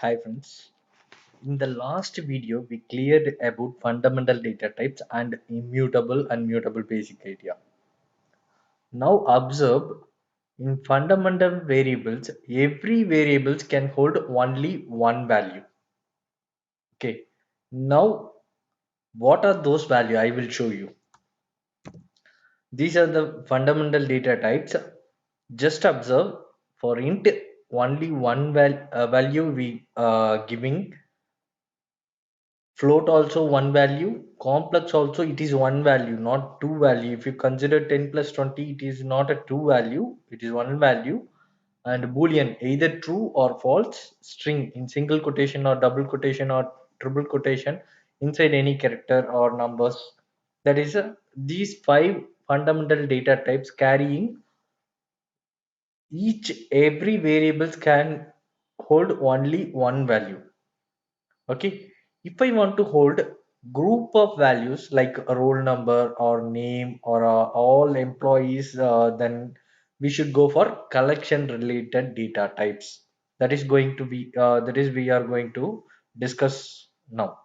Hi friends. In the last video, we cleared about fundamental data types and immutable and mutable basic idea. Now observe in fundamental variables, every variables can hold only one value. Okay. Now what are those values? I will show you. These are the fundamental data types. Just observe for int only one value we giving. Float also one value, complex also it is one value, not two value. If you consider 10 plus 20, it is not a two value, it is one value. And boolean, either true or false, string in single quotation or double quotation or triple quotation inside any character or numbers. That is these five fundamental data types carrying each every variables can hold only one value. Okay, if I want to hold group of values like a roll number or name or all employees, then we should go for collection related data types. That is going to be that is we are going to discuss now.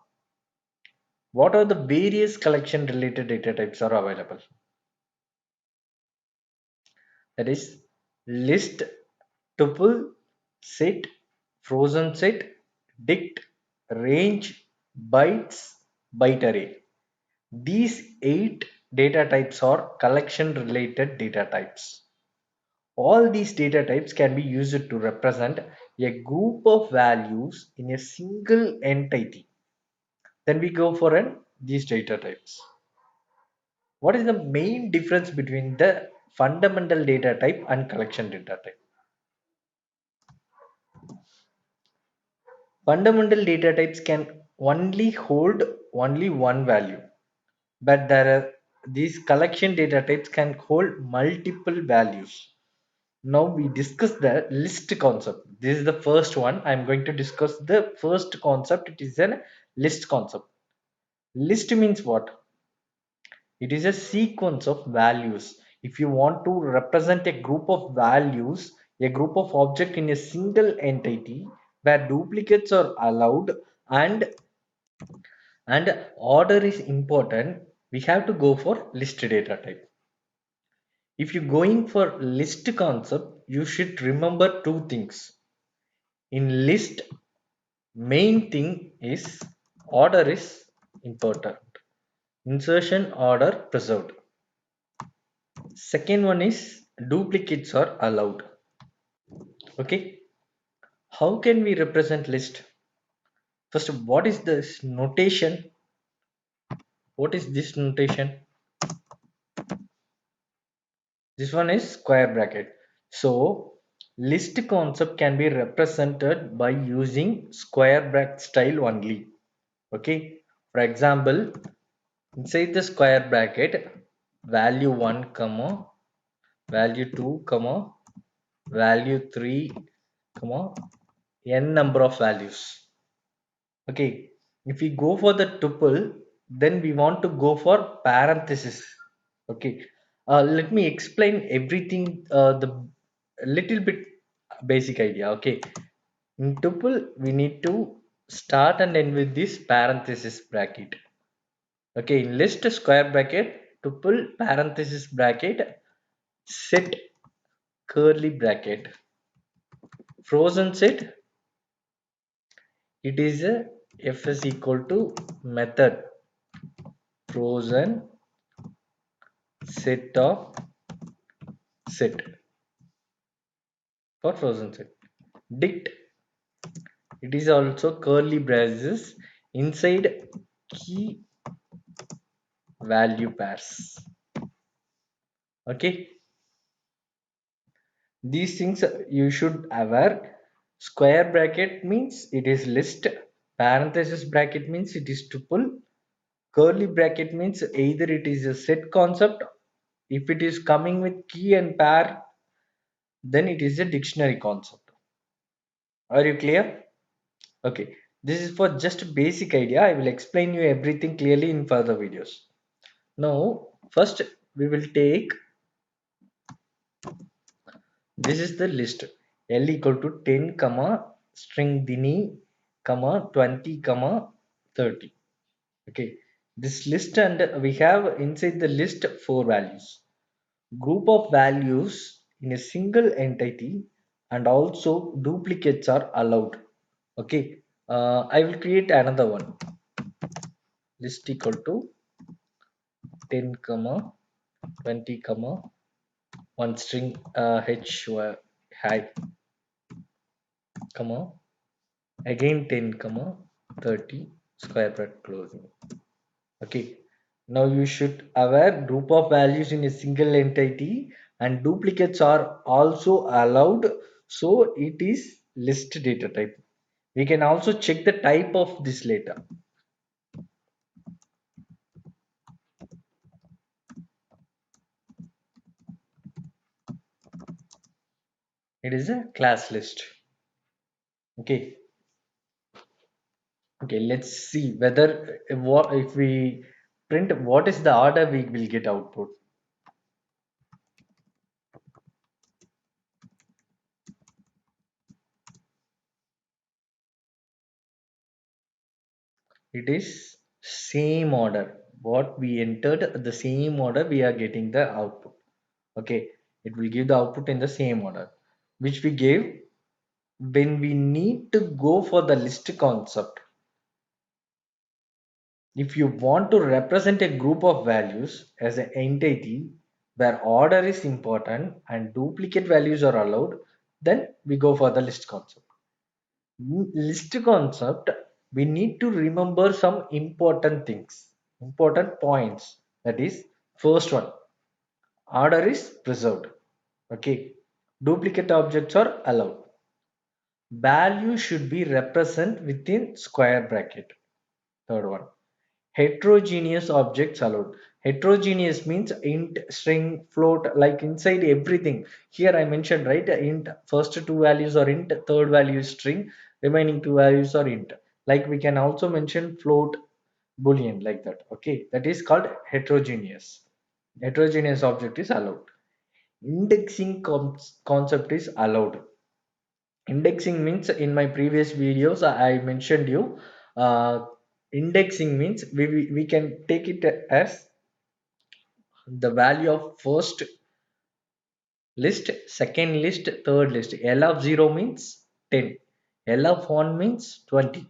What are the various collection related data types are available? That is list, tuple, set, frozen set, dict, range, bytes, byte array. These 8 data types are collection related data types. All these data types can be used to represent a group of values in a single entity. Then we go for these data types. What is the main difference between the fundamental data type and collection data type? Fundamental data types can only hold only one value, but there are these collection data types can hold multiple values. Now we discuss the list concept. This is the first one. I'm going to discuss the first concept. It is a list concept. List means what? It is a sequence of values. If you want to represent a group of values, a group of object in a single entity where duplicates are allowed and order is important, we have to go for list data type. If you're going for list concept, you should remember two things. In list, main thing is order is important. Insertion order preserved. Second one is duplicates are allowed. Okay. How can we represent list? First, what is this notation? What is this notation? This one is square bracket. So list concept can be represented by using square bracket style only. Okay. For example, inside the square bracket, value 1 comma value 2 comma value 3 comma n number of values. Okay, if we go for the tuple, then we want to go for parenthesis. Okay, let me explain everything, the little bit basic idea. Okay, in tuple we need to start and end with this parenthesis bracket. Okay, in list square bracket, tuple parenthesis bracket, set curly bracket, frozen set, it is a fs equal to method frozen set of set for frozen set. Dict, it is also curly braces inside key value pairs. Okay, these things you should aware. Square bracket means it is list, parenthesis bracket means it is tuple, curly bracket means either it is a set concept, if it is coming with key and pair, then it is a dictionary concept. Are you clear? Okay, this is for just basic idea. I will explain you everything clearly in further videos. Now first we will take, this is the list, l equal to 10 comma string dini comma 20 comma 30. Okay, this list, and we have inside the list four values: group of values in a single entity, and also duplicates are allowed. Okay, I will create another one. List equal to 10 comma 20 comma one string h high comma again 10 comma 30 square bracket closing. Okay, now you should aware group of values in a single entity and duplicates are also allowed, so it is list data type. We can also check the type of this later. It is a class list. Okay, okay, let's see whether what if we print what is the order we will get output. It is same order what we entered, the same order we are getting the output. Okay, it will give the output in the same order which we gave. When we need to go for the list concept, if you want to represent a group of values as an entity where order is important and duplicate values are allowed, then we go for the list concept. List concept, we need to remember some important things, important points. That is, first one, order is preserved. Okay, duplicate objects are allowed. Value should be represented within square bracket. Third one, heterogeneous objects allowed. Heterogeneous means int, string, float, like inside everything. Here I mentioned, right, int first two values are int, third value is string, remaining two values are int. Like we can also mention float, boolean, like that. Okay, that is called heterogeneous. Heterogeneous object is allowed. Indexing concept is allowed. Indexing means, in my previous videos I mentioned you, uh, indexing means we can take it as the value of first list, second list, third list. L of 0 means 10, L of 1 means 20,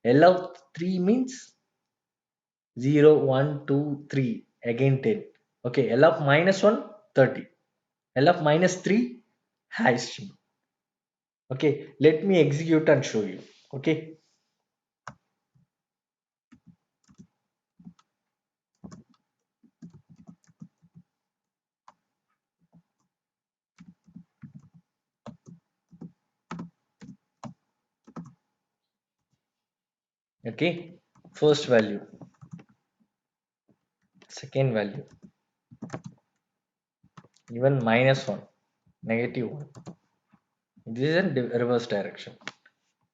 L of 3 means 0 1 2 3 again 10. Okay, L of minus 1 30, L of minus 3 high string. Okay, let me execute and show you. Okay, okay, first value, second value, even minus 1, negative 1. This is in reverse direction.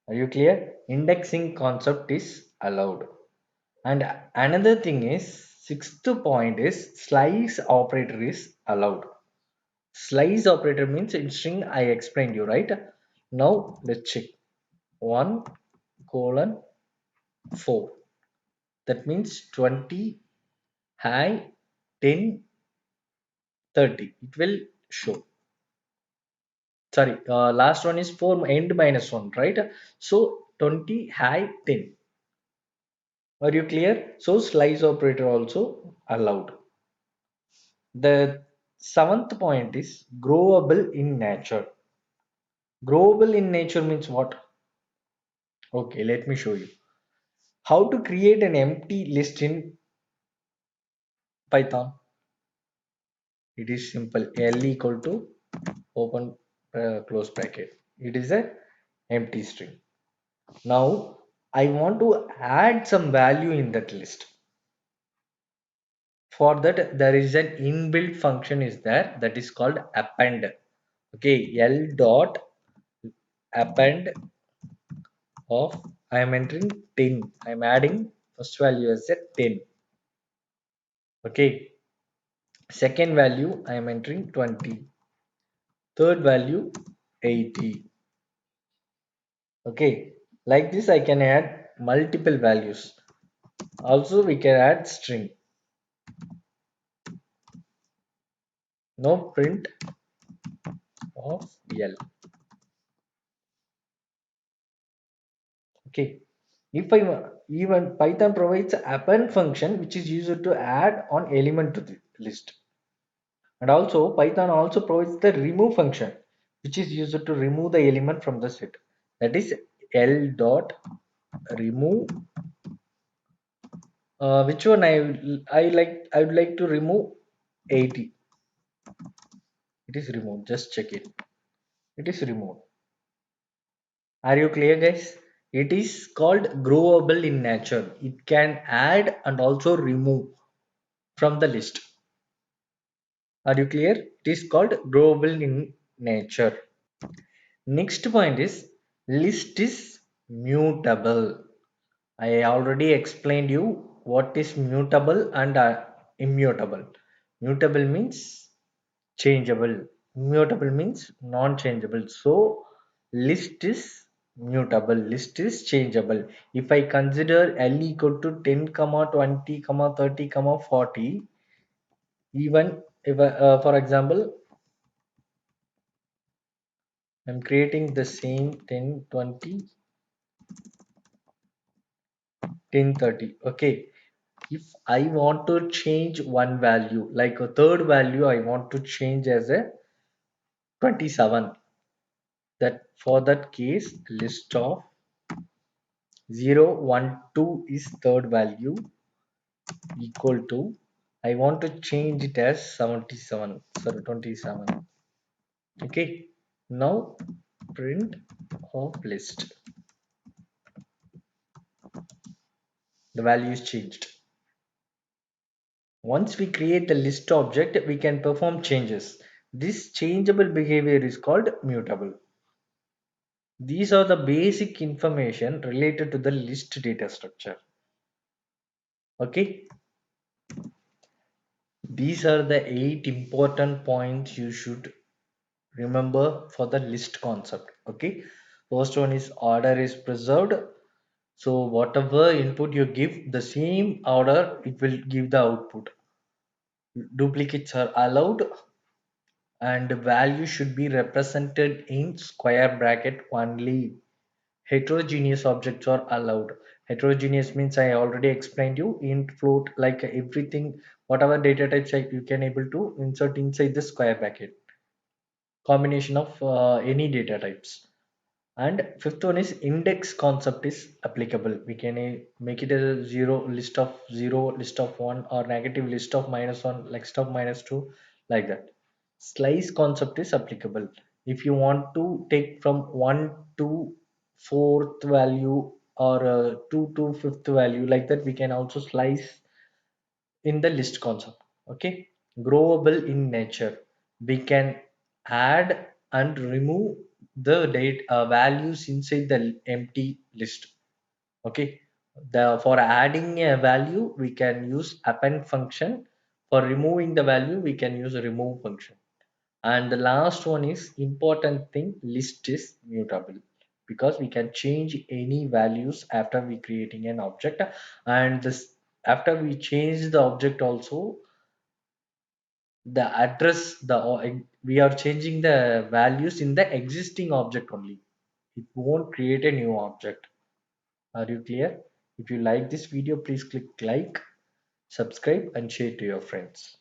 Are you clear? Indexing concept is allowed. And another thing is, sixth point is slice operator is allowed. Slice operator means in string I explained you, right? Now let's check. 1 colon 4. That means 20 high 10 30. It will show. Sorry, last one is 4 end minus 1, right? So 20 high 10. Are you clear? So slice operator also allowed. The seventh point is growable in nature. Growable in nature means what? Okay, let me show you. How to create an empty list in Python? It is simple. L equal to open close bracket. It is a empty string. Now I want to add some value in that list. For that, there is an inbuilt function is there, that is called append. Okay, L dot append of, I am entering 10, I am adding first value as a 10. Okay, second value I am entering 20, third value 80. Okay, Like this I can add multiple values. Also we can add string. No print of L. Okay, if I even Python provides append function which is used to add on element to the list. And also Python also provides the remove function which is used to remove the element from the set. That is L dot remove. Which one I would like to remove 80. It is removed. Just check it. It is removed. Are you clear, guys? It is called growable in nature. It can add and also remove from the list. Are you clear? It is called growable in nature. Next point is list is mutable. I already explained you what is mutable and immutable. Mutable means changeable. Immutable means non-changeable. So list is mutable. List is changeable. If I consider L equal to 10, comma 20, comma 30, comma 40, even if for example I'm creating the same 10, 20, 10, 30. Okay. If I want to change one value, like a third value, I want to change as a 27. That for that case, list of 0, 1, 2 is third value equal to, I want to change it as 77, sorry, 27. Okay. Now print of list. The value is changed. Once we create the list object, we can perform changes. This changeable behavior is called mutable. These are the basic information related to the list data structure. Okay. These are the 8 important points you should remember for the list concept. Okay. First one is order is preserved. So whatever input you give, the same order it will give the output. Duplicates are allowed and value should be represented in square bracket only. Heterogeneous objects are allowed. Heterogeneous means I already explained you, int, float, like everything, whatever data types you can able to insert inside the square bracket. Combination of any data types. And fifth one is index concept is applicable. We can make it a zero list of zero, list of one, or negative list of minus one, like list of minus two, like that. Slice concept is applicable. If you want to take from one to fourth value or two to fifth value, like that, we can also slice in the list concept. Okay. Growable in nature, we can add and remove the date values inside the empty list. Okay. For adding a value we can use append function. For removing the value we can use a remove function. And the last one is important thing, list is mutable because we can change any values after we creating an object. And this, after we change the object also, the address, we are changing the values in the existing object only. It won't create a new object. Are you clear? If you like this video, please click like, subscribe and share to your friends.